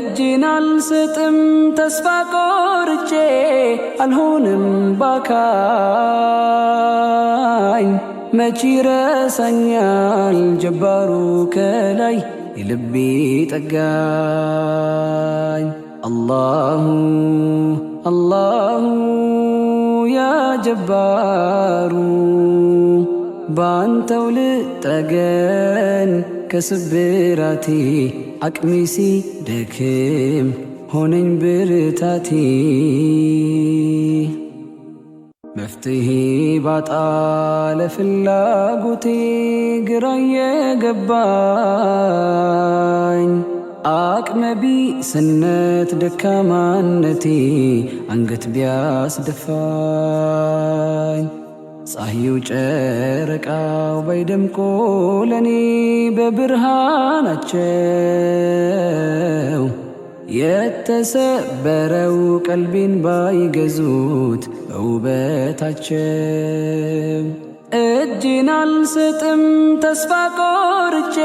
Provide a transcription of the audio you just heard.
እጅን አልሰጥም ተስፋ ቆርጬ አልሆንም ባካኝ መች ይረሳኛል ጀባሩ ከላይ የልቤ ጠጋኝ አላሁ አላሁ ያ ጀባሩ ባንተው ልጠገን ከስብራቴ አቅሜ ሲደክም ሆነኝ ብርታቴ መፍትሄ ባጣ ለፍላጎቴ ግራ የገባኝ አቅመ ቢስነት ደካማነቴ አንገት ቢያስደፋኝ ፀሐዩ ጨረቃው ባይደምቆ ለኔ በብርሃናቸው የተሰበረው ቀልቤን ባይገዙት በውበታቸው እጅን አልሰጥም ተስፋ ቆርጬ